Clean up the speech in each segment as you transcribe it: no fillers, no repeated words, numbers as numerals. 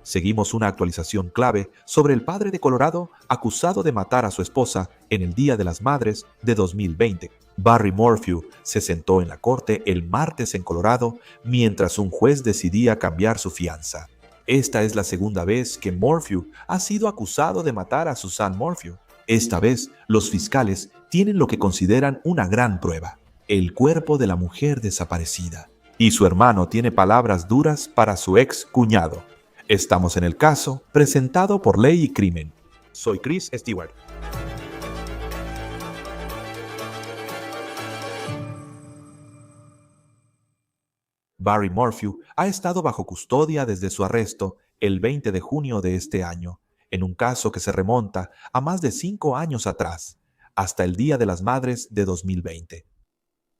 seguimos una actualización clave sobre el padre de Colorado acusado de matar a su esposa en el Día de las Madres de 2020. Barry Morphew se sentó en la corte el martes en Colorado mientras un juez decidía cambiar su fianza. Esta es la segunda vez que Morphew ha sido acusado de matar a Susan Morphew. Esta vez, los fiscales tienen lo que consideran una gran prueba: el cuerpo de la mujer desaparecida. Y su hermano tiene palabras duras para su ex cuñado. Estamos en el caso, presentado por Ley y Crimen. Soy Chris Stewart. Barry Morphew ha estado bajo custodia desde su arresto el 20 de junio de este año, en un caso que se remonta a más de 5 años atrás, hasta el Día de las Madres de 2020.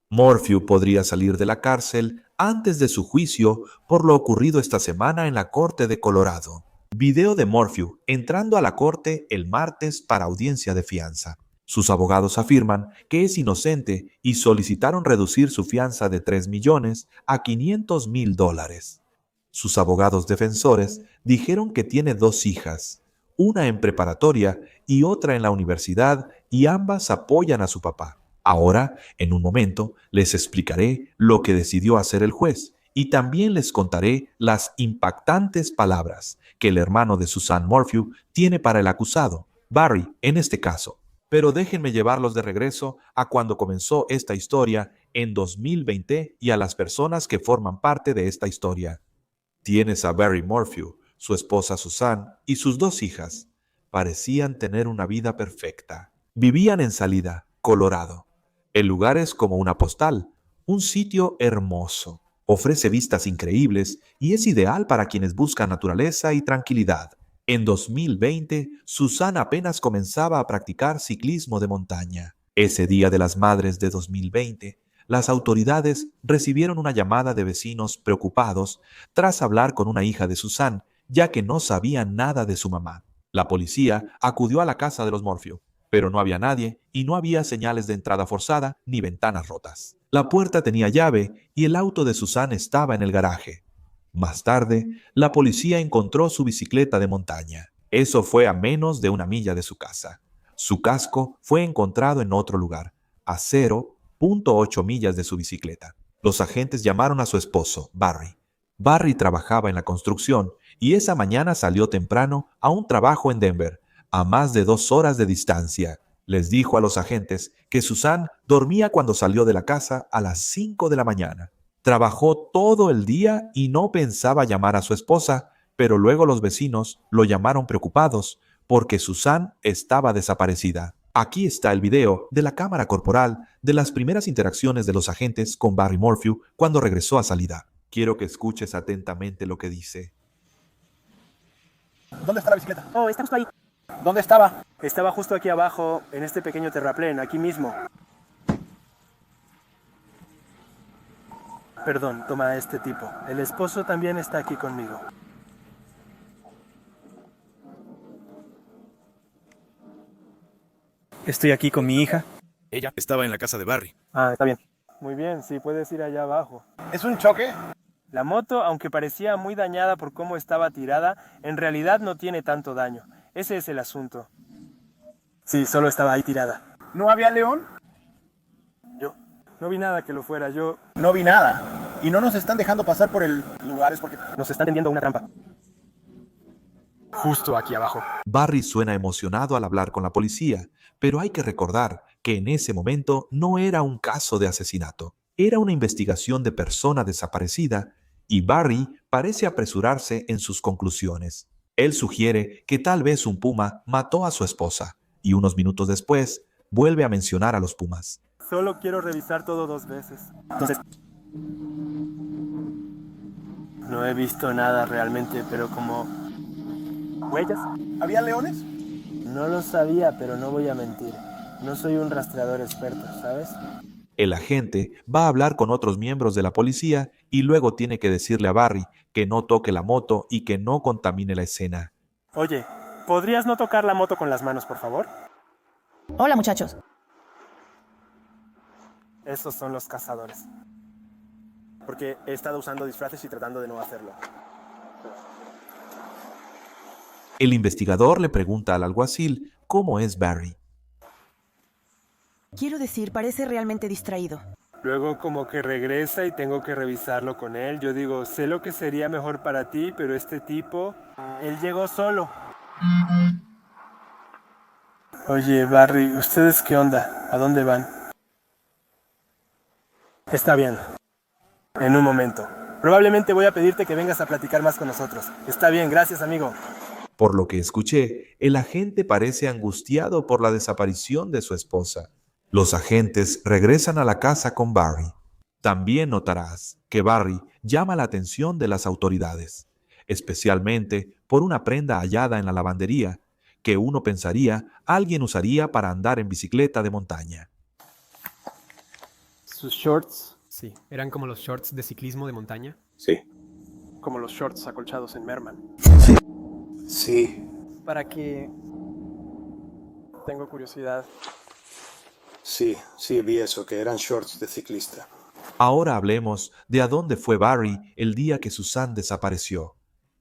Morphew podría salir de la cárcel antes de su juicio por lo ocurrido esta semana en la corte de Colorado. Video de Morphew entrando a la corte el martes para audiencia de fianza. Sus abogados afirman que es inocente y solicitaron reducir su fianza de $3 millones a $500,000. Sus abogados defensores dijeron que tiene 2 hijas, una en preparatoria y otra en la universidad, y ambas apoyan a su papá. Ahora, en un momento, les explicaré lo que decidió hacer el juez y también les contaré las impactantes palabras que el hermano de Susan Morphew tiene para el acusado, Barry, en este caso. Pero déjenme llevarlos de regreso a cuando comenzó esta historia en 2020 y a las personas que forman parte de esta historia. Tienes a Barry Morphew, su esposa Susan y sus 2 hijas. Parecían tener una vida perfecta. Vivían en Salida, Colorado. El lugar es como una postal, un sitio hermoso. Ofrece vistas increíbles y es ideal para quienes buscan naturaleza y tranquilidad. En 2020, Susan apenas comenzaba a practicar ciclismo de montaña. Ese Día de las Madres de 2020, las autoridades recibieron una llamada de vecinos preocupados tras hablar con una hija de Susan, ya que no sabían nada de su mamá. La policía acudió a la casa de los Morphew, pero no había nadie y no había señales de entrada forzada ni ventanas rotas. La puerta tenía llave y el auto de Susan estaba en el garaje. Más tarde, la policía encontró su bicicleta de montaña. Eso fue a menos de 1 milla de su casa. Su casco fue encontrado en otro lugar, a 0,8 millas de su bicicleta. Los agentes llamaron a su esposo, Barry. Barry trabajaba en la construcción y esa mañana salió temprano a un trabajo en Denver, a más de 2 horas de distancia. Les dijo a los agentes que Susan dormía cuando salió de la casa a las 5 de la mañana. Trabajó todo el día y no pensaba llamar a su esposa, pero luego los vecinos lo llamaron preocupados porque Susan estaba desaparecida. Aquí está el video de la cámara corporal de las primeras interacciones de los agentes con Barry Morphew cuando regresó a Salida. Quiero que escuches atentamente lo que dice. ¿Dónde está la bicicleta? Oh, está justo ahí. ¿Dónde estaba? Estaba justo aquí abajo, en este pequeño terraplén, aquí mismo. Perdón, toma a este tipo. El esposo también está aquí conmigo. Estoy aquí con mi hija. Ella estaba en la casa de Barry. Ah, está bien. Muy bien, sí, puedes ir allá abajo. ¿Es un choque? La moto, aunque parecía muy dañada por cómo estaba tirada, en realidad no tiene tanto daño. Ese es el asunto. Sí, solo estaba ahí tirada. ¿No había león? Yo no vi nada que lo fuera. No vi nada. Y no nos están dejando pasar por el lugar, es porque Nos están tendiendo una trampa. Justo aquí abajo. Barry suena emocionado al hablar con la policía, pero hay que recordar que en ese momento no era un caso de asesinato. Era una investigación de persona desaparecida y Barry parece apresurarse en sus conclusiones. Él sugiere que tal vez un puma mató a su esposa y unos minutos después vuelve a mencionar a los pumas. Solo quiero revisar todo 2 veces. Entonces, no he visto nada realmente, pero como huellas. ¿había leones? No lo sabía, pero no voy a mentir. No soy un rastreador experto, ¿sabes? El agente va a hablar con otros miembros de la policía y luego tiene que decirle a Barry que no toque la moto y que no contamine la escena. Oye, ¿podrías no tocar la moto con las manos, por favor? Hola, muchachos. Esos son los cazadores. Porque he estado usando disfraces y tratando de no hacerlo. El investigador le pregunta al alguacil cómo es Barry. Quiero decir, parece realmente distraído. Luego como que regresa y tengo que revisarlo con él. Yo digo, sé lo que sería mejor para ti, pero este tipo, él llegó solo. Oye, Barry, ¿ustedes qué onda? ¿A dónde van? Está bien. En un momento. Probablemente voy a pedirte que vengas a platicar más con nosotros. Está bien, gracias, amigo. Por lo que escuché, el agente parece angustiado por la desaparición de su esposa. Los agentes regresan a la casa con Barry. También notarás que Barry llama la atención de las autoridades, especialmente por una prenda hallada en la lavandería que uno pensaría alguien usaría para andar en bicicleta de montaña. ¿Sus shorts? Sí, eran como los shorts de ciclismo de montaña. Sí. Como los shorts acolchados en Merman. Sí. ¿Para qué? Tengo curiosidad. Sí, vi eso, que eran shorts de ciclista. Ahora hablemos de a dónde fue Barry el día que Susan desapareció.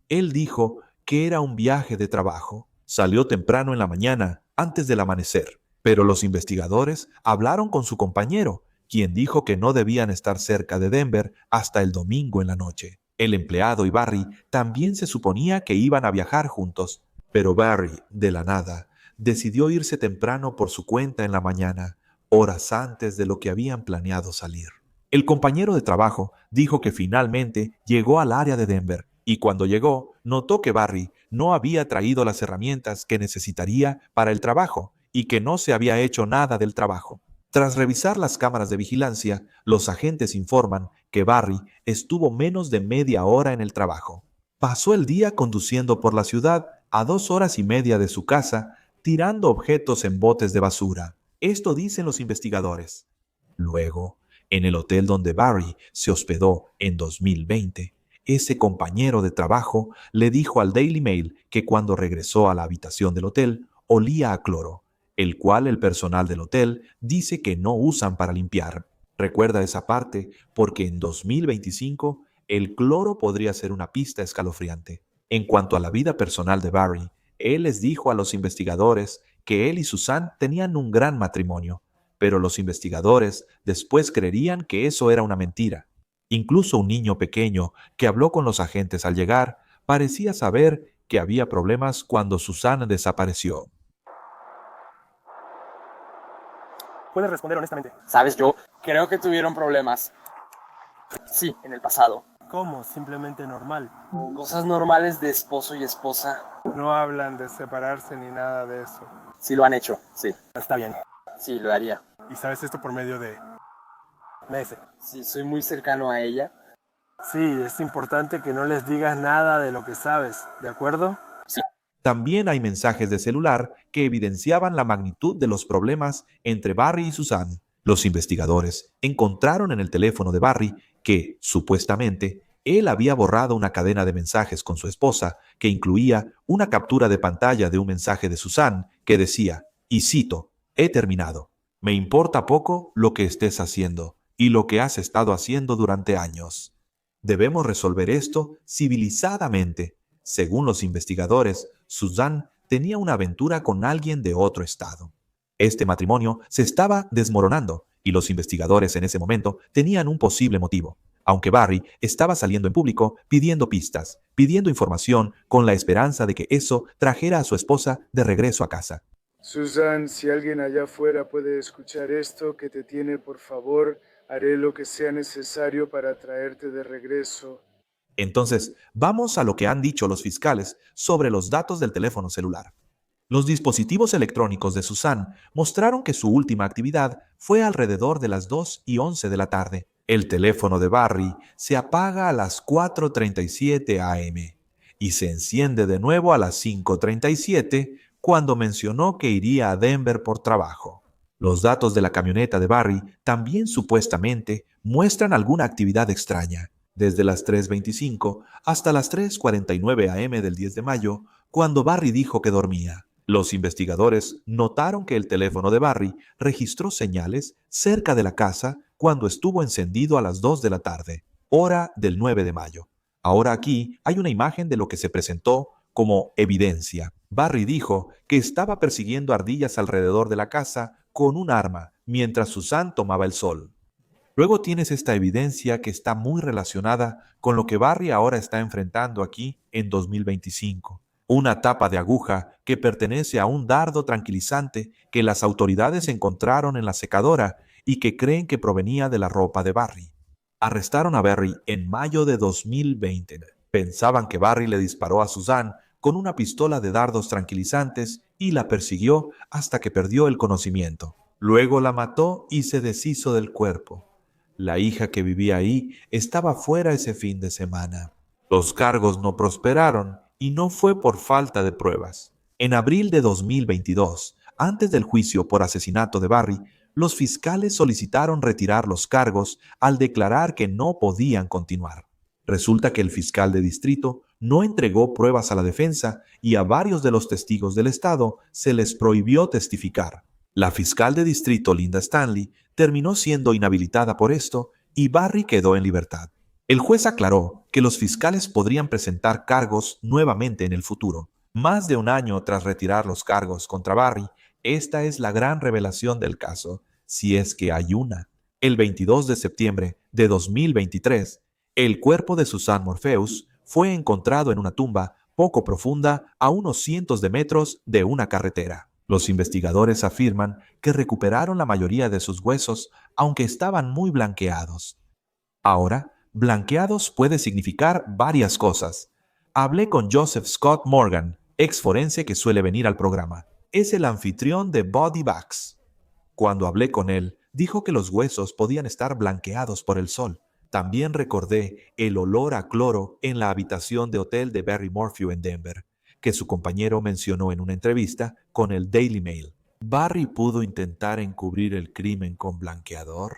Él dijo que era un viaje de trabajo. Salió temprano en la mañana, antes del amanecer, pero los investigadores hablaron con su compañero, quien dijo que no debían estar cerca de Denver hasta el domingo en la noche. El empleado y Barry también se suponía que iban a viajar juntos, pero Barry, de la nada, decidió irse temprano por su cuenta en la mañana, horas antes de lo que habían planeado salir. El compañero de trabajo dijo que finalmente llegó al área de Denver y cuando llegó notó que Barry no había traído las herramientas que necesitaría para el trabajo y que no se había hecho nada del trabajo. Tras revisar las cámaras de vigilancia, los agentes informan que Barry estuvo menos de media hora en el trabajo. Pasó el día conduciendo por la ciudad a 2 horas y media de su casa, tirando objetos en botes de basura. Esto dicen los investigadores. Luego, en el hotel donde Barry se hospedó en 2020, ese compañero de trabajo le dijo al Daily Mail que cuando regresó a la habitación del hotel olía a cloro, el cual el personal del hotel dice que no usan para limpiar. Recuerda esa parte porque en 2025 el cloro podría ser una pista escalofriante. En cuanto a la vida personal de Barry, él les dijo a los investigadores que él y Susan tenían un gran matrimonio, pero los investigadores después creerían que eso era una mentira. Incluso un niño pequeño que habló con los agentes al llegar parecía saber que había problemas cuando Susan desapareció. Puedes responder honestamente. Sabes, yo creo que tuvieron problemas. Sí, en el pasado. ¿Cómo? Simplemente normal. Cosas normales de esposo y esposa. No hablan de separarse ni nada de eso. Sí lo han hecho, sí. Está bien. Sí, lo haría. ¿Y sabes esto por medio de meses? Sí, soy muy cercano a ella. Sí, es importante que no les digas nada de lo que sabes, ¿de acuerdo? También hay mensajes de celular que evidenciaban la magnitud de los problemas entre Barry y Susan. Los investigadores encontraron en el teléfono de Barry que, supuestamente, él había borrado una cadena de mensajes con su esposa que incluía una captura de pantalla de un mensaje de Susan que decía, y cito, «He terminado. Me importa poco lo que estés haciendo y lo que has estado haciendo durante años. Debemos resolver esto civilizadamente». Según los investigadores, Susan tenía una aventura con alguien de otro estado. Este matrimonio se estaba desmoronando y los investigadores en ese momento tenían un posible motivo. Aunque Barry estaba saliendo en público pidiendo pistas, pidiendo información con la esperanza de que eso trajera a su esposa de regreso a casa. Susan, si alguien allá afuera puede escuchar esto que te tiene, por favor, haré lo que sea necesario para traerte de regreso. Entonces, vamos a lo que han dicho los fiscales sobre los datos del teléfono celular. Los dispositivos electrónicos de Susan mostraron que su última actividad fue alrededor de las 2:11 de la tarde. El teléfono de Barry se apaga a las 4:37 a.m. y se enciende de nuevo a las 5:37 cuando mencionó que iría a Denver por trabajo. Los datos de la camioneta de Barry también supuestamente muestran alguna actividad extraña. Desde las 3:25 hasta las 3:49 a.m. del 10 de mayo, cuando Barry dijo que dormía. Los investigadores notaron que el teléfono de Barry registró señales cerca de la casa cuando estuvo encendido a las 2 de la tarde, hora del 9 de mayo. Ahora aquí hay una imagen de lo que se presentó como evidencia. Barry dijo que estaba persiguiendo ardillas alrededor de la casa con un arma mientras Susan tomaba el sol. Luego tienes esta evidencia que está muy relacionada con lo que Barry ahora está enfrentando aquí en 2025. Una tapa de aguja que pertenece a un dardo tranquilizante que las autoridades encontraron en la secadora y que creen que provenía de la ropa de Barry. Arrestaron a Barry en mayo de 2020. Pensaban que Barry le disparó a Susan con una pistola de dardos tranquilizantes y la persiguió hasta que perdió el conocimiento. Luego la mató y se deshizo del cuerpo. La hija que vivía ahí estaba fuera ese fin de semana. Los cargos no prosperaron y no fue por falta de pruebas. En abril de 2022, antes del juicio por asesinato de Barry, los fiscales solicitaron retirar los cargos al declarar que no podían continuar. Resulta que el fiscal de distrito no entregó pruebas a la defensa y a varios de los testigos del estado se les prohibió testificar. La fiscal de distrito, Linda Stanley, terminó siendo inhabilitada por esto y Barry quedó en libertad. El juez aclaró que los fiscales podrían presentar cargos nuevamente en el futuro. Más de un año tras retirar los cargos contra Barry, esta es la gran revelación del caso, si es que hay una. El 22 de septiembre de 2023, el cuerpo de Susan Morpheus fue encontrado en una tumba poco profunda a unos cientos de metros de una carretera. Los investigadores afirman que recuperaron la mayoría de sus huesos, aunque estaban muy blanqueados. Ahora, blanqueados puede significar varias cosas. Hablé con Joseph Scott Morgan, ex forense que suele venir al programa. Es el anfitrión de Body Bags. Cuando hablé con él, dijo que los huesos podían estar blanqueados por el sol. También recordé el olor a cloro en la habitación de hotel de Barry Morphew en Denver, que su compañero mencionó en una entrevista con el Daily Mail. ¿Barry pudo intentar encubrir el crimen con blanqueador?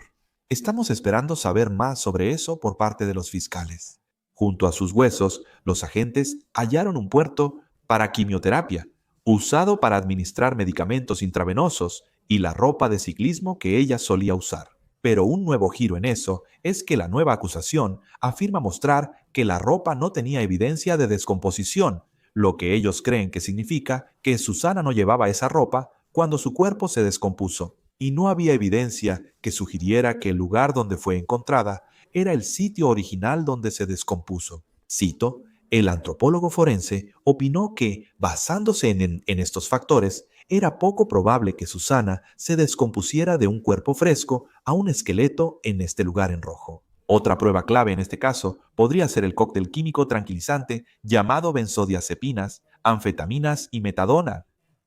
Estamos esperando saber más sobre eso por parte de los fiscales. Junto a sus huesos, los agentes hallaron un puerto para quimioterapia, usado para administrar medicamentos intravenosos y la ropa de ciclismo que ella solía usar. Pero un nuevo giro en eso es que la nueva acusación afirma mostrar que la ropa no tenía evidencia de descomposición, lo que ellos creen que significa que Susana no llevaba esa ropa cuando su cuerpo se descompuso, y no había evidencia que sugiriera que el lugar donde fue encontrada era el sitio original donde se descompuso. Cito, el antropólogo forense opinó que, basándose en estos factores, era poco probable que Susana se descompusiera de un cuerpo fresco a un esqueleto en este lugar en rojo. Otra prueba clave en este caso podría ser el cóctel químico tranquilizante llamado benzodiazepinas, anfetaminas y metadona.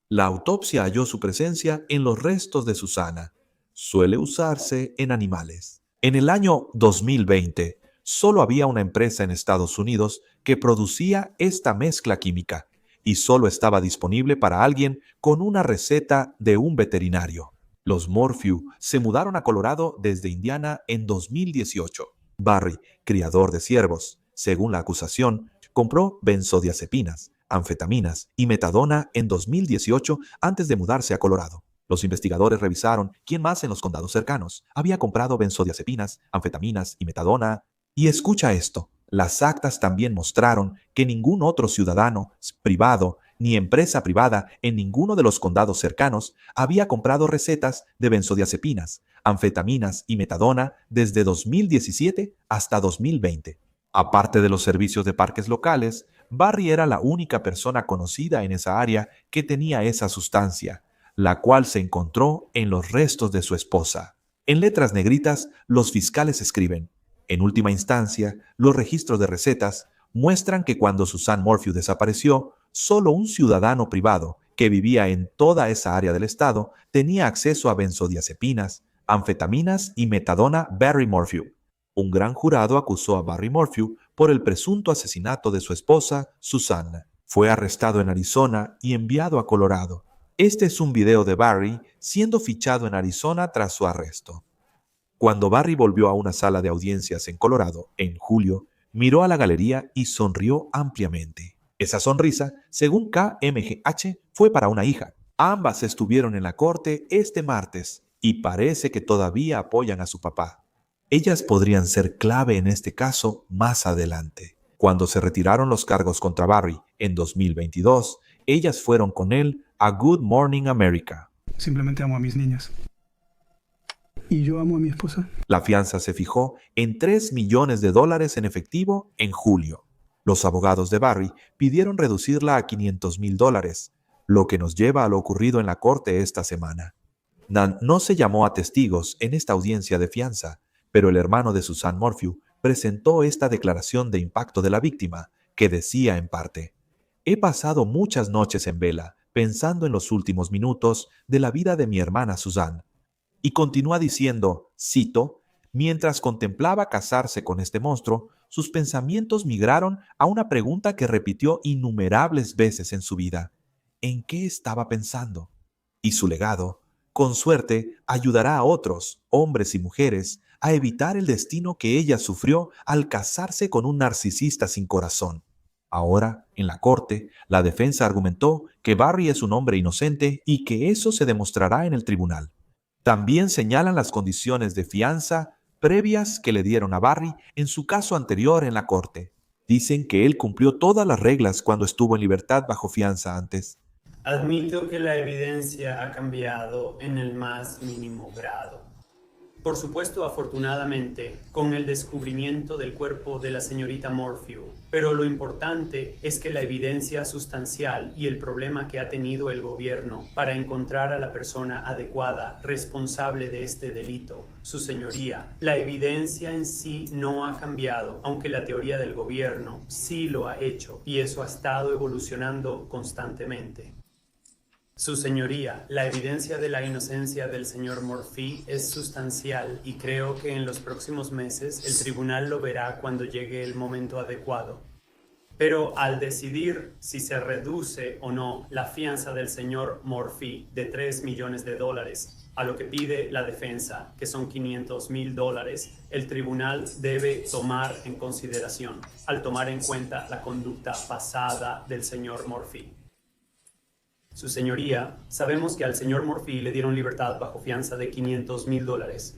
La autopsia halló su presencia en los restos de Susana. Suele usarse en animales. En el año 2020, solo había una empresa en Estados Unidos que producía esta mezcla química y solo estaba disponible para alguien con una receta de un veterinario. Los Morphew se mudaron a Colorado desde Indiana en 2018. Barry, criador de ciervos, según la acusación, compró benzodiazepinas, anfetaminas y metadona en 2018 antes de mudarse a Colorado. Los investigadores revisaron quién más en los condados cercanos había comprado benzodiazepinas, anfetaminas y metadona. Y escucha esto, las actas también mostraron que ningún otro ciudadano privado ni empresa privada en ninguno de los condados cercanos había comprado recetas de benzodiazepinas, anfetaminas y metadona desde 2017 hasta 2020. Aparte de los servicios de parques locales, Barry era la única persona conocida en esa área que tenía esa sustancia, la cual se encontró en los restos de su esposa. En letras negritas, los fiscales escriben: en última instancia, los registros de recetas muestran que cuando Susan Morphew desapareció, solo un ciudadano privado que vivía en toda esa área del estado tenía acceso a benzodiazepinas, anfetaminas y metadona Barry Morphew. Un gran jurado acusó a Barry Morphew por el presunto asesinato de su esposa, Susan. Fue arrestado en Arizona y enviado a Colorado. Este es un video de Barry siendo fichado en Arizona tras su arresto. Cuando Barry volvió a una sala de audiencias en Colorado en julio, miró a la galería y sonrió ampliamente. Esa sonrisa, según KMGH, fue para una hija. Ambas estuvieron en la corte este martes y parece que todavía apoyan a su papá. Ellas podrían ser clave en este caso más adelante. Cuando se retiraron los cargos contra Barry en 2022, ellas fueron con él a Good Morning America. Simplemente amo a mis niñas. Y yo amo a mi esposa. La fianza se fijó en $3 millones en efectivo en julio. Los abogados de Barry pidieron reducirla a $500,000, lo que nos lleva a lo ocurrido en la corte esta semana. Nan no se llamó a testigos en esta audiencia de fianza, pero el hermano de Suzanne Morphew presentó esta declaración de impacto de la víctima, que decía en parte: «He pasado muchas noches en vela pensando en los últimos minutos de la vida de mi hermana Suzanne». Y continúa diciendo, cito, «Mientras contemplaba casarse con este monstruo, sus pensamientos migraron a una pregunta que repitió innumerables veces en su vida. ¿En qué estaba pensando? Y su legado, con suerte, ayudará a otros, hombres y mujeres, a evitar el destino que ella sufrió al casarse con un narcisista sin corazón». Ahora, en la corte, la defensa argumentó que Barry es un hombre inocente y que eso se demostrará en el tribunal. También señalan las condiciones de fianza previas que le dieron a Barry en su caso anterior en la corte. Dicen que él cumplió todas las reglas cuando estuvo en libertad bajo fianza antes. Admito que la evidencia ha cambiado en el más mínimo grado. Por supuesto, afortunadamente, con el descubrimiento del cuerpo de la señorita Morphew. Pero lo importante es que la evidencia sustancial y el problema que ha tenido el gobierno para encontrar a la persona adecuada responsable de este delito, su señoría, la evidencia en sí no ha cambiado, aunque la teoría del gobierno sí lo ha hecho, y eso ha estado evolucionando constantemente. Su señoría, la evidencia de la inocencia del señor Morphew es sustancial y creo que en los próximos meses el tribunal lo verá cuando llegue el momento adecuado. Pero al decidir si se reduce o no la fianza del señor Morphew de $3 millones, a lo que pide la defensa, que son $500,000, el tribunal debe tomar en consideración, al tomar en cuenta la conducta pasada del señor Morphew. Su señoría, sabemos que al señor Morphew le dieron libertad bajo fianza de $500,000.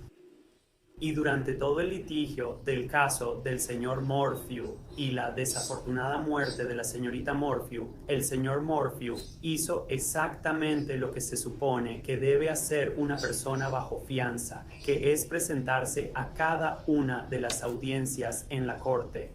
Y durante todo el litigio del caso del señor Morphew y la desafortunada muerte de la señorita Morphew, el señor Morphew hizo exactamente lo que se supone que debe hacer una persona bajo fianza, que es presentarse a cada una de las audiencias en la corte.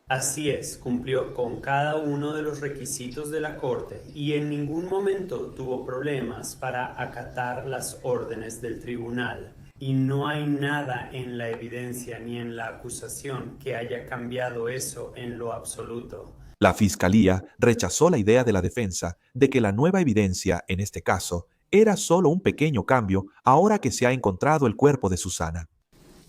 Así es, cumplió con cada uno de los requisitos de la corte y en ningún momento tuvo problemas para acatar las órdenes del tribunal. Y no hay nada en la evidencia ni en la acusación que haya cambiado eso en lo absoluto. La fiscalía rechazó la idea de la defensa de que la nueva evidencia, en este caso, era solo un pequeño cambio ahora que se ha encontrado el cuerpo de Susana.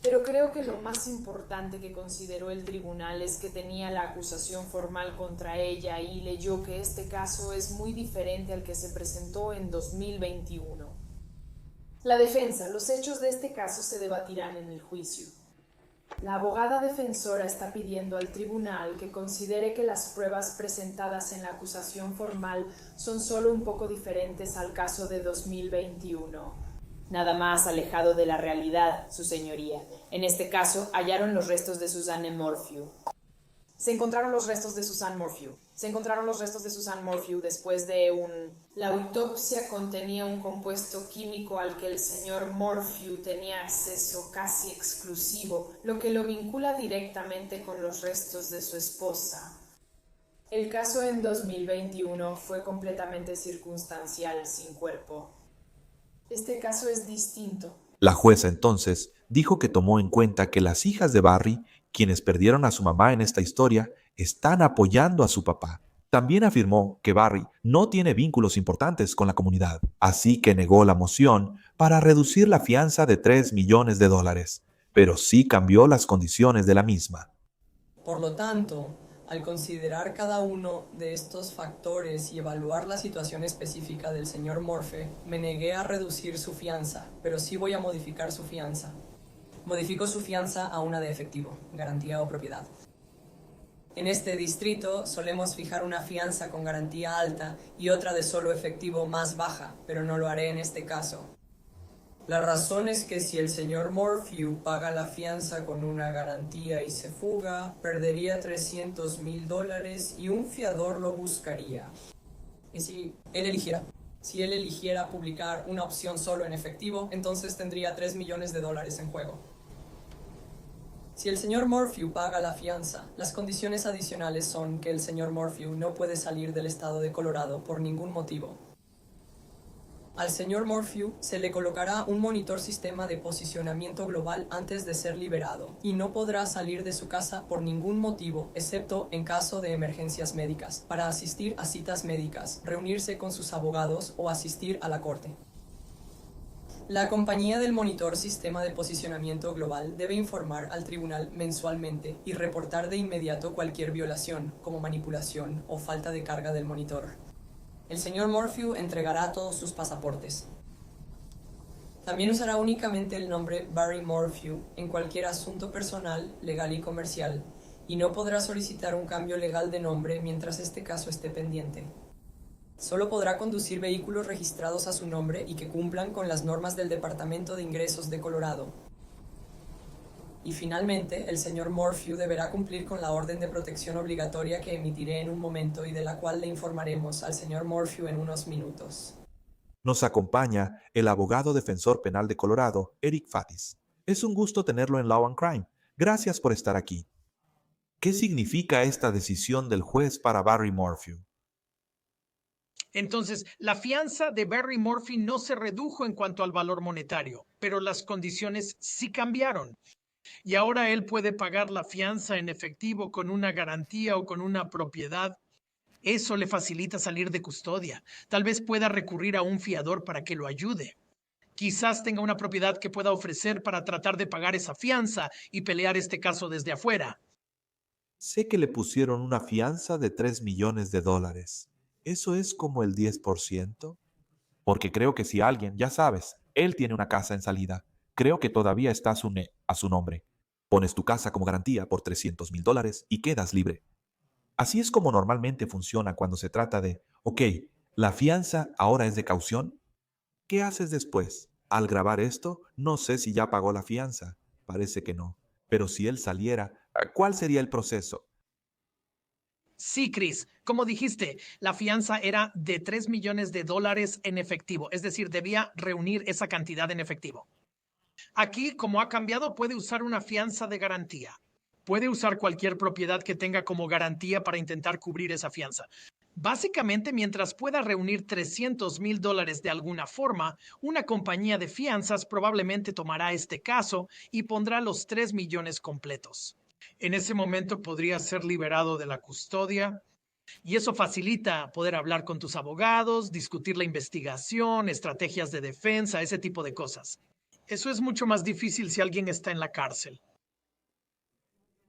Pero creo que lo más importante que consideró el tribunal es que tenía la acusación formal contra ella y leyó que este caso es muy diferente al que se presentó en 2021. La defensa, los hechos de este caso se debatirán en el juicio. La abogada defensora está pidiendo al tribunal que considere que las pruebas presentadas en la acusación formal son solo un poco diferentes al caso de 2021. Nada más alejado de la realidad, su señoría. En este caso, hallaron los restos de Suzanne Morphew. Se encontraron los restos de Suzanne Morphew. Después de La autopsia contenía un compuesto químico al que el señor Morphew tenía acceso casi exclusivo, lo que lo vincula directamente con los restos de su esposa. El caso en 2021 fue completamente circunstancial, sin cuerpo. Este caso es distinto. La jueza entonces dijo que tomó en cuenta que las hijas de Barry, quienes perdieron a su mamá en esta historia, están apoyando a su papá. También afirmó que Barry no tiene vínculos importantes con la comunidad, así que negó la moción para reducir la fianza de $3 millones, pero sí cambió las condiciones de la misma. Por lo tanto, al considerar cada uno de estos factores y evaluar la situación específica del señor Morphew, me negué a reducir su fianza, pero sí voy a modificar su fianza. Modifico su fianza a una de efectivo, garantía o propiedad. En este distrito solemos fijar una fianza con garantía alta y otra de solo efectivo más baja, pero no lo haré en este caso. La razón es que si el señor Morphew paga la fianza con una garantía y se fuga, perdería $300,000 y un fiador lo buscaría. Y si él eligiera publicar una opción solo en efectivo, entonces tendría $3 millones en juego. Si el señor Morphew paga la fianza, las condiciones adicionales son que el señor Morphew no puede salir del estado de Colorado por ningún motivo. Al señor Morphew se le colocará un monitor sistema de posicionamiento global antes de ser liberado, y no podrá salir de su casa por ningún motivo, excepto en caso de emergencias médicas, para asistir a citas médicas, reunirse con sus abogados o asistir a la corte. La compañía del monitor sistema de posicionamiento global debe informar al tribunal mensualmente y reportar de inmediato cualquier violación, como manipulación o falta de carga del monitor. El señor Morphew entregará todos sus pasaportes. También usará únicamente el nombre Barry Morphew en cualquier asunto personal, legal y comercial, y no podrá solicitar un cambio legal de nombre mientras este caso esté pendiente. Solo podrá conducir vehículos registrados a su nombre y que cumplan con las normas del Departamento de Ingresos de Colorado. Y finalmente, el señor Morphew deberá cumplir con la orden de protección obligatoria que emitiré en un momento y de la cual le informaremos al señor Morphew en unos minutos. Nos acompaña el abogado defensor penal de Colorado, Eric Fatis. Es un gusto tenerlo en Law and Crime. Gracias por estar aquí. ¿Qué significa esta decisión del juez para Barry Morphew? Entonces, la fianza de Barry Morphew no se redujo en cuanto al valor monetario, pero las condiciones sí cambiaron. Y ahora él puede pagar la fianza en efectivo con una garantía o con una propiedad. Eso le facilita salir de custodia. Tal vez pueda recurrir a un fiador para que lo ayude. Quizás tenga una propiedad que pueda ofrecer para tratar de pagar esa fianza y pelear este caso desde afuera. Sé que le pusieron una fianza de $3 millones. ¿Eso es como el 10%? Porque creo que si alguien, ya sabes, él tiene una casa en salida, creo que todavía está a su nombre. Pones tu casa como garantía por $300,000 y quedas libre. Así es como normalmente funciona cuando se trata de, ok, la fianza ahora es de caución. ¿Qué haces después? Al grabar esto, no sé si ya pagó la fianza. Parece que no. Pero si él saliera, ¿cuál sería el proceso? Sí, Chris, como dijiste, la fianza era de $3 millones en efectivo, es decir, debía reunir esa cantidad en efectivo. Aquí, como ha cambiado, puede usar una fianza de garantía. Puede usar cualquier propiedad que tenga como garantía para intentar cubrir esa fianza. Básicamente, mientras pueda reunir $300,000 de alguna forma, una compañía de fianzas probablemente tomará este caso y pondrá los 3 millones completos. En ese momento podría ser liberado de la custodia y eso facilita poder hablar con tus abogados, discutir la investigación, estrategias de defensa, ese tipo de cosas. Eso es mucho más difícil si alguien está en la cárcel.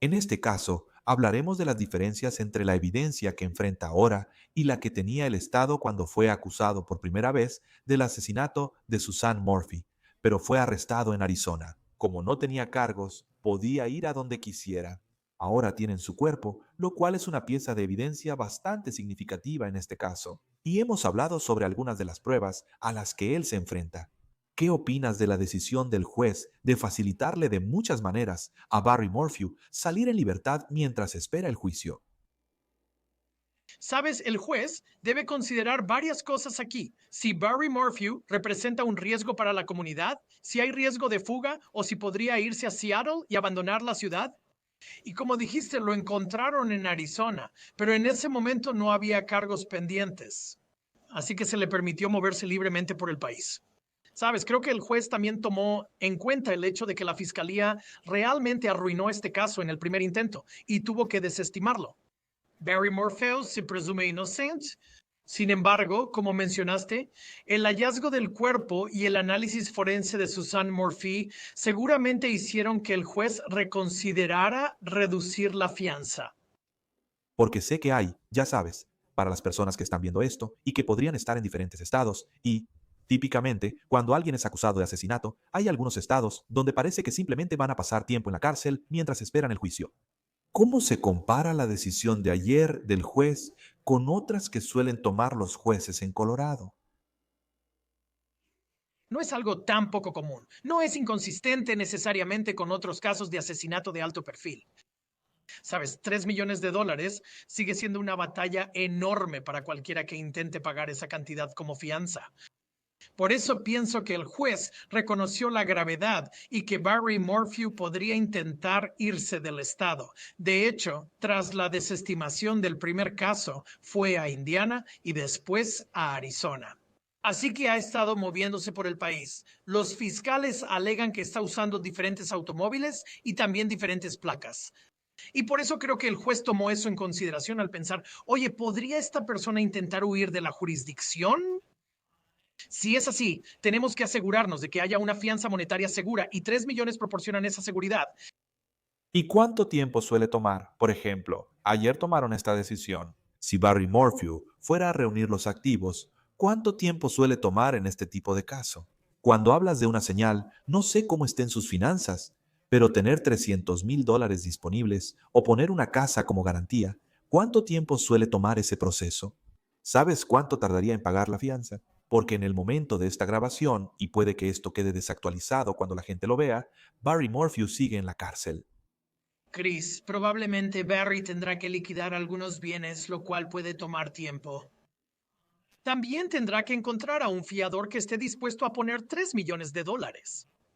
En este caso, hablaremos de las diferencias entre la evidencia que enfrenta ahora y la que tenía el Estado cuando fue acusado por primera vez del asesinato de Suzanne Morphew, pero fue arrestado en Arizona. Como no tenía cargos, podía ir a donde quisiera. Ahora tienen su cuerpo, lo cual es una pieza de evidencia bastante significativa en este caso. Y hemos hablado sobre algunas de las pruebas a las que él se enfrenta. ¿Qué opinas de la decisión del juez de facilitarle de muchas maneras a Barry Morphew salir en libertad mientras espera el juicio? Sabes, el juez debe considerar varias cosas aquí. Si Barry Morphew representa un riesgo para la comunidad, si hay riesgo de fuga o si podría irse a Seattle y abandonar la ciudad. Y como dijiste, lo encontraron en Arizona, pero en ese momento no había cargos pendientes. Así que se le permitió moverse libremente por el país. Sabes, creo que el juez también tomó en cuenta el hecho de que la fiscalía realmente arruinó este caso en el primer intento y tuvo que desestimarlo. Barry Morphew se presume inocente. Sin embargo, como mencionaste, el hallazgo del cuerpo y el análisis forense de Suzanne Morphew seguramente hicieron que el juez reconsiderara reducir la fianza. Porque sé que hay, ya sabes, para las personas que están viendo esto y que podrían estar en diferentes estados y, típicamente, cuando alguien es acusado de asesinato, hay algunos estados donde parece que simplemente van a pasar tiempo en la cárcel mientras esperan el juicio. ¿Cómo se compara la decisión de ayer del juez con otras que suelen tomar los jueces en Colorado? No es algo tan poco común. No es inconsistente necesariamente con otros casos de asesinato de alto perfil. Sabes, $3 millones sigue siendo una batalla enorme para cualquiera que intente pagar esa cantidad como fianza. Por eso pienso que el juez reconoció la gravedad y que Barry Morphew podría intentar irse del estado. De hecho, tras la desestimación del primer caso, fue a Indiana y después a Arizona. Así que ha estado moviéndose por el país. Los fiscales alegan que está usando diferentes automóviles y también diferentes placas. Y por eso creo que el juez tomó eso en consideración al pensar, oye, ¿podría esta persona intentar huir de la jurisdicción? Si es así, tenemos que asegurarnos de que haya una fianza monetaria segura y 3 millones proporcionan esa seguridad. ¿Y cuánto tiempo suele tomar? Por ejemplo, ayer tomaron esta decisión. Si Barry Morphew fuera a reunir los activos, ¿cuánto tiempo suele tomar en este tipo de caso? Cuando hablas de una señal, no sé cómo estén sus finanzas, pero tener $300,000 disponibles o poner una casa como garantía, ¿cuánto tiempo suele tomar ese proceso? ¿Sabes cuánto tardaría en pagar la fianza? Porque en el momento de esta grabación, y puede que esto quede desactualizado cuando la gente lo vea, Barry Morphew sigue en la cárcel. Chris, probablemente Barry tendrá que liquidar algunos bienes, lo cual puede tomar tiempo. También tendrá que encontrar a un fiador que esté dispuesto a poner $3 millones.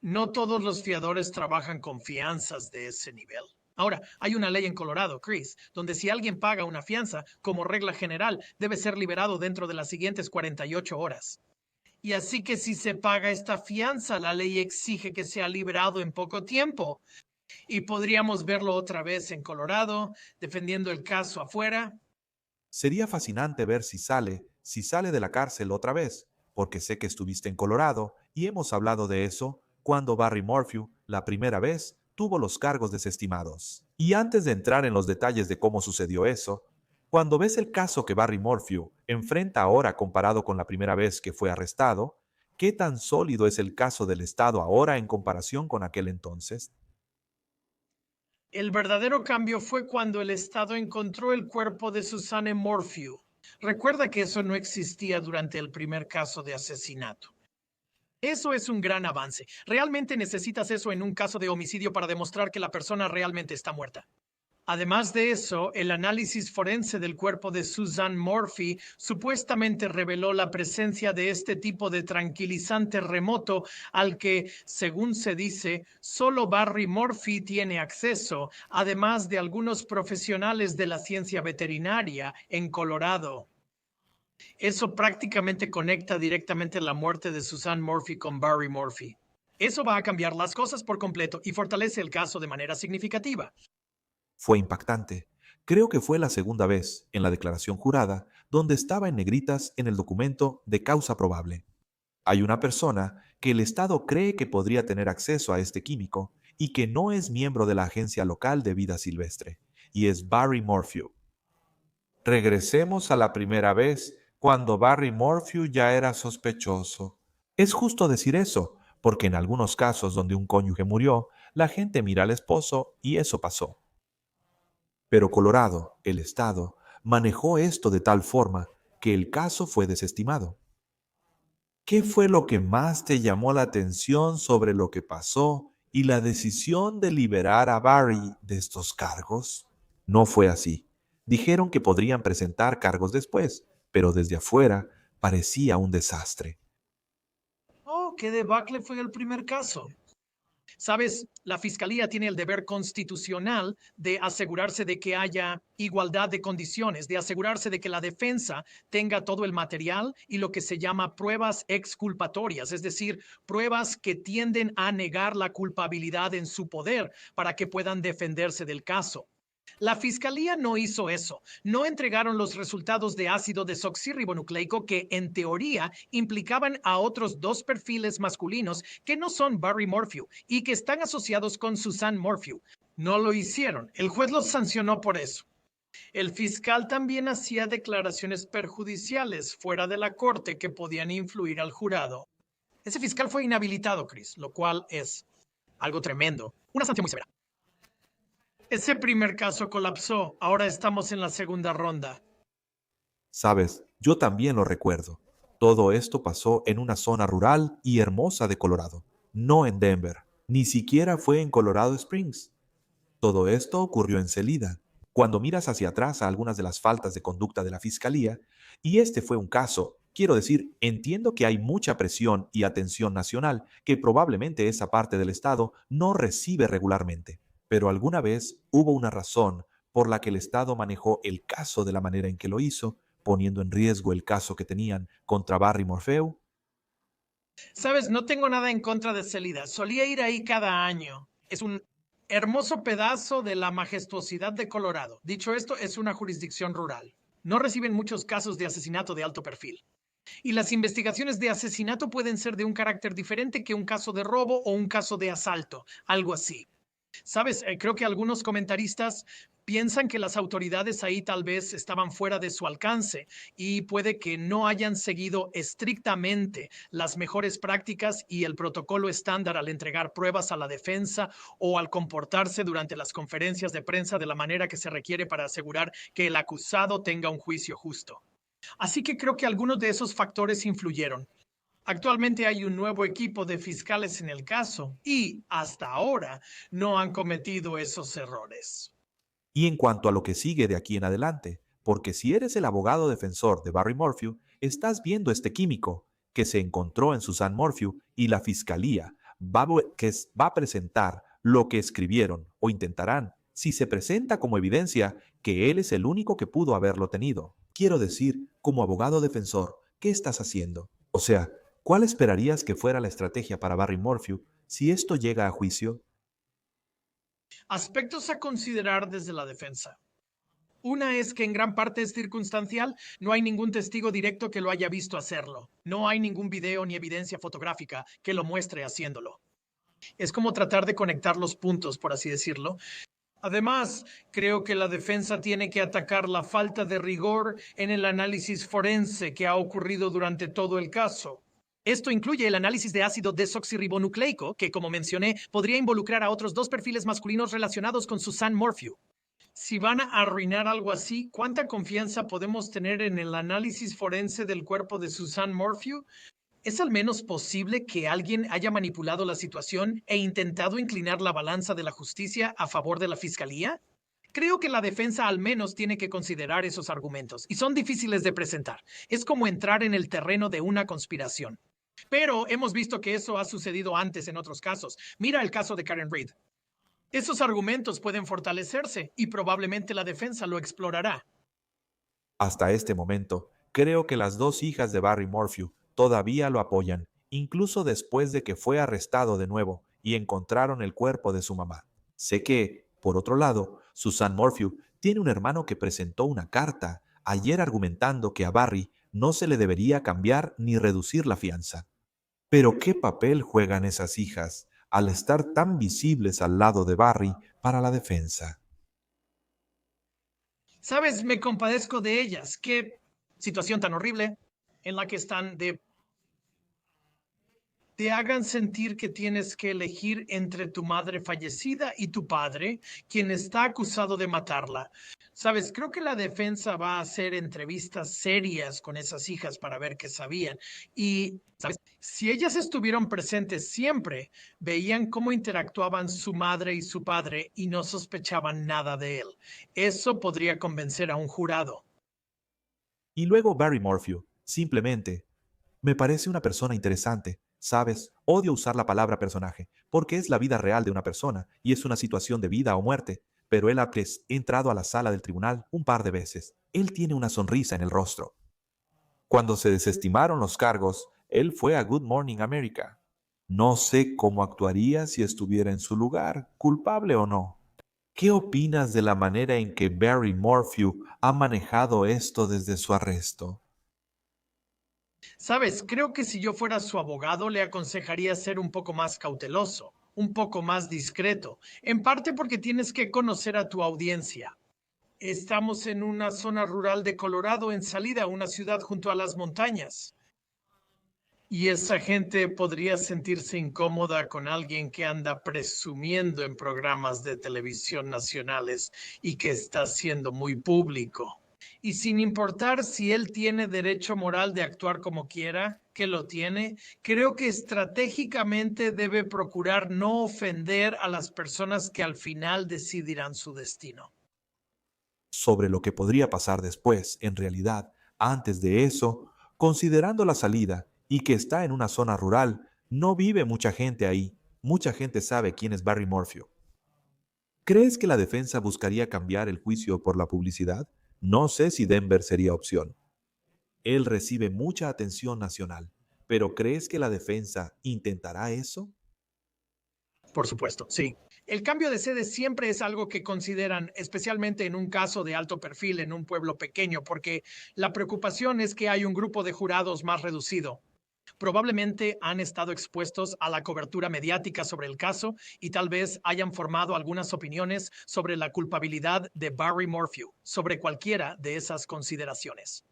No todos los fiadores trabajan con fianzas de ese nivel. Ahora, hay una ley en Colorado, Chris, donde si alguien paga una fianza, como regla general, debe ser liberado dentro de las siguientes 48 horas. Y así que si se paga esta fianza, la ley exige que sea liberado en poco tiempo. Y podríamos verlo otra vez en Colorado, defendiendo el caso afuera. Sería fascinante ver si sale de la cárcel otra vez, porque sé que estuviste en Colorado y hemos hablado de eso cuando Barry Morphew, la primera vez, tuvo los cargos desestimados. Y antes de entrar en los detalles de cómo sucedió eso, cuando ves el caso que Barry Morphew enfrenta ahora comparado con la primera vez que fue arrestado, ¿qué tan sólido es el caso del Estado ahora en comparación con aquel entonces? El verdadero cambio fue cuando el Estado encontró el cuerpo de Susanne Morphew. Recuerda que eso no existía durante el primer caso de asesinato. Eso es un gran avance. Realmente necesitas eso en un caso de homicidio para demostrar que la persona realmente está muerta. Además de eso, el análisis forense del cuerpo de Susanne Morphew supuestamente reveló la presencia de este tipo de tranquilizante remoto al que, según se dice, solo Barry Morphew tiene acceso, además de algunos profesionales de la ciencia veterinaria en Colorado. Eso prácticamente conecta directamente la muerte de Susanne Morphew con Barry Morphew. Eso va a cambiar las cosas por completo y fortalece el caso de manera significativa. Fue impactante. Creo que fue la segunda vez, en la declaración jurada, donde estaba en negritas en el documento de causa probable. Hay una persona que el Estado cree que podría tener acceso a este químico y que no es miembro de la Agencia Local de Vida Silvestre, y es Barry Morphew. Regresemos a la primera vez, cuando Barry Morphew ya era sospechoso. Es justo decir eso, porque en algunos casos donde un cónyuge murió, la gente mira al esposo y eso pasó. Pero Colorado, el Estado, manejó esto de tal forma que el caso fue desestimado. ¿Qué fue lo que más te llamó la atención sobre lo que pasó y la decisión de liberar a Barry de estos cargos? No fue así. Dijeron que podrían presentar cargos después, pero desde afuera parecía un desastre. Oh, qué debacle fue el primer caso. Sabes, la Fiscalía tiene el deber constitucional de asegurarse de que haya igualdad de condiciones, de asegurarse de que la defensa tenga todo el material y lo que se llama pruebas exculpatorias, es decir, pruebas que tienden a negar la culpabilidad en su poder para que puedan defenderse del caso. La Fiscalía no hizo eso. No entregaron los resultados de ácido desoxirribonucleico que, en teoría, implicaban a otros 2 perfiles masculinos que no son Barry Morphew y que están asociados con Susanne Morphew. No lo hicieron. El juez los sancionó por eso. El fiscal también hacía declaraciones perjudiciales fuera de la corte que podían influir al jurado. Ese fiscal fue inhabilitado, Chris, lo cual es algo tremendo. Una sanción muy severa. Ese primer caso colapsó. Ahora estamos en la segunda ronda. Sabes, yo también lo recuerdo. Todo esto pasó en una zona rural y hermosa de Colorado, no en Denver, ni siquiera fue en Colorado Springs. Todo esto ocurrió en Celida. Cuando miras hacia atrás a algunas de las faltas de conducta de la fiscalía, y este fue un caso, quiero decir, entiendo que hay mucha presión y atención nacional que probablemente esa parte del Estado no recibe regularmente, pero alguna vez hubo una razón por la que el Estado manejó el caso de la manera en que lo hizo, poniendo en riesgo el caso que tenían contra Barry Morphew. Sabes, no tengo nada en contra de Celida. Solía ir ahí cada año. Es un hermoso pedazo de la majestuosidad de Colorado. Dicho esto, es una jurisdicción rural. No reciben muchos casos de asesinato de alto perfil. Y las investigaciones de asesinato pueden ser de un carácter diferente que un caso de robo o un caso de asalto, algo así. Sabes, creo que algunos comentaristas piensan que las autoridades ahí tal vez estaban fuera de su alcance y puede que no hayan seguido estrictamente las mejores prácticas y el protocolo estándar al entregar pruebas a la defensa o al comportarse durante las conferencias de prensa de la manera que se requiere para asegurar que el acusado tenga un juicio justo. Así que creo que algunos de esos factores influyeron. Actualmente hay un nuevo equipo de fiscales en el caso y, hasta ahora, no han cometido esos errores. Y en cuanto a lo que sigue de aquí en adelante, porque si eres el abogado defensor de Barry Morphew, estás viendo este químico que se encontró en Suzanne Morphew y la fiscalía va a presentar lo que escribieron o intentarán, si se presenta como evidencia que él es el único que pudo haberlo tenido. Quiero decir, como abogado defensor, ¿qué estás haciendo? O sea, ¿cuál esperarías que fuera la estrategia para Barry Morphew si esto llega a juicio? Aspectos a considerar desde la defensa. Una es que en gran parte es circunstancial, no hay ningún testigo directo que lo haya visto hacerlo. No hay ningún video ni evidencia fotográfica que lo muestre haciéndolo. Es como tratar de conectar los puntos, por así decirlo. Además, creo que la defensa tiene que atacar la falta de rigor en el análisis forense que ha ocurrido durante todo el caso. Esto incluye el análisis de ácido desoxirribonucleico, que, como mencioné, podría involucrar a otros 2 perfiles masculinos relacionados con Suzanne Morphew. Si van a arruinar algo así, ¿cuánta confianza podemos tener en el análisis forense del cuerpo de Suzanne Morphew? ¿Es al menos posible que alguien haya manipulado la situación e intentado inclinar la balanza de la justicia a favor de la fiscalía? Creo que la defensa al menos tiene que considerar esos argumentos, y son difíciles de presentar. Es como entrar en el terreno de una conspiración. Pero hemos visto que eso ha sucedido antes en otros casos. Mira el caso de Karen Reed. Esos argumentos pueden fortalecerse y probablemente la defensa lo explorará. Hasta este momento, creo que las 2 hijas de Barry Morphew todavía lo apoyan, incluso después de que fue arrestado de nuevo y encontraron el cuerpo de su mamá. Sé que, por otro lado, Suzanne Morphew tiene un hermano que presentó una carta ayer argumentando que a Barry no se le debería cambiar ni reducir la fianza. Pero ¿qué papel juegan esas hijas al estar tan visibles al lado de Barry para la defensa? Sabes, me compadezco de ellas. Qué situación tan horrible en la que están te hagan sentir que tienes que elegir entre tu madre fallecida y tu padre, quien está acusado de matarla. Sabes, creo que la defensa va a hacer entrevistas serias con esas hijas para ver qué sabían. Y, ¿sabes? Si ellas estuvieron presentes siempre, veían cómo interactuaban su madre y su padre y no sospechaban nada de él. Eso podría convencer a un jurado. Y luego Barry Morphew, simplemente, me parece una persona interesante. Sabes, odio usar la palabra personaje, porque es la vida real de una persona y es una situación de vida o muerte, pero él ha entrado a la sala del tribunal un par de veces. Él tiene una sonrisa en el rostro. Cuando se desestimaron los cargos, él fue a Good Morning America. No sé cómo actuaría si estuviera en su lugar, culpable o no. ¿Qué opinas de la manera en que Barry Morphew ha manejado esto desde su arresto? Sabes, creo que si yo fuera su abogado le aconsejaría ser un poco más cauteloso, un poco más discreto, en parte porque tienes que conocer a tu audiencia. Estamos en una zona rural de Colorado en salida a una ciudad junto a las montañas. Y esa gente podría sentirse incómoda con alguien que anda presumiendo en programas de televisión nacionales y que está siendo muy público. Y sin importar si él tiene derecho moral de actuar como quiera, que lo tiene, creo que estratégicamente debe procurar no ofender a las personas que al final decidirán su destino. Sobre lo que podría pasar después, en realidad, antes de eso, considerando la salida y que está en una zona rural, no vive mucha gente ahí. Mucha gente sabe quién es Barry Morphew. ¿Crees que la defensa buscaría cambiar el juicio por la publicidad? No sé si Denver sería opción. Él recibe mucha atención nacional, pero ¿crees que la defensa intentará eso? Por supuesto, sí. El cambio de sede siempre es algo que consideran, especialmente en un caso de alto perfil en un pueblo pequeño, porque la preocupación es que hay un grupo de jurados más reducido. Probablemente han estado expuestos a la cobertura mediática sobre el caso y tal vez hayan formado algunas opiniones sobre la culpabilidad de Barry Morphew, sobre cualquiera de esas consideraciones.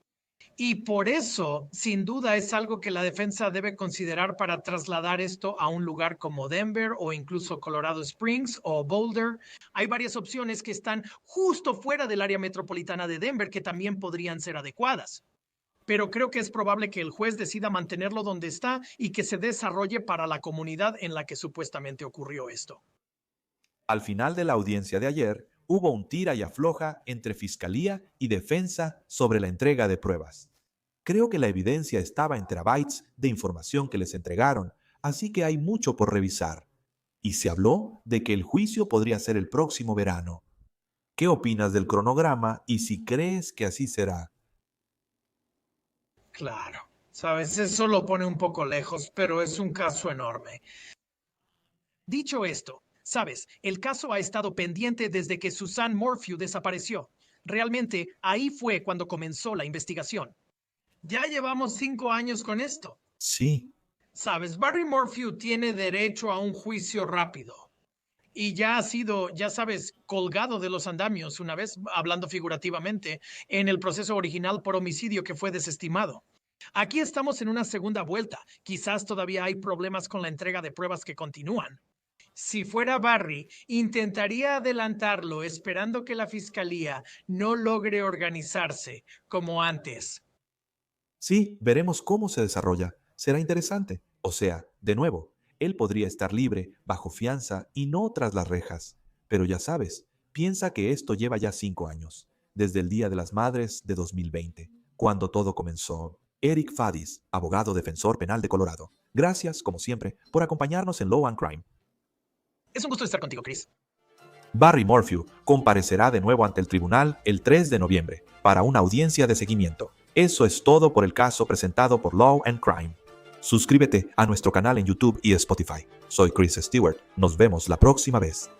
Y por eso, sin duda, es algo que la defensa debe considerar para trasladar esto a un lugar como Denver o incluso Colorado Springs o Boulder. Hay varias opciones que están justo fuera del área metropolitana de Denver que también podrían ser adecuadas. Pero creo que es probable que el juez decida mantenerlo donde está y que se desarrolle para la comunidad en la que supuestamente ocurrió esto. Al final de la audiencia de ayer, hubo un tira y afloja entre fiscalía y defensa sobre la entrega de pruebas. Creo que la evidencia estaba en terabytes de información que les entregaron, así que hay mucho por revisar. Y se habló de que el juicio podría ser el próximo verano. ¿Qué opinas del cronograma y si crees que así será? Claro, sabes, eso lo pone un poco lejos, pero es un caso enorme. Dicho esto, sabes, el caso ha estado pendiente desde que Suzanne Morphew desapareció. Realmente, ahí fue cuando comenzó la investigación. Ya llevamos 5 años con esto. Sí. Sabes, Barry Morphew tiene derecho a un juicio rápido. Y ya ha sido, ya sabes, colgado de los andamios una vez, hablando figurativamente, en el proceso original por homicidio que fue desestimado. Aquí estamos en una segunda vuelta. Quizás todavía hay problemas con la entrega de pruebas que continúan. Si fuera Barry, intentaría adelantarlo esperando que la fiscalía no logre organizarse como antes. Sí, veremos cómo se desarrolla. Será interesante. O sea, de nuevo, él podría estar libre, bajo fianza y no tras las rejas. Pero ya sabes, piensa que esto lleva ya 5 años, desde el Día de las Madres de 2020, cuando todo comenzó. Eric Fadis, abogado defensor penal de Colorado. Gracias, como siempre, por acompañarnos en Law and Crime. Es un gusto estar contigo, Chris. Barry Morphew comparecerá de nuevo ante el tribunal el 3 de noviembre para una audiencia de seguimiento. Eso es todo por el caso presentado por Law and Crime. Suscríbete a nuestro canal en YouTube y Spotify. Soy Chris Stewart. Nos vemos la próxima vez.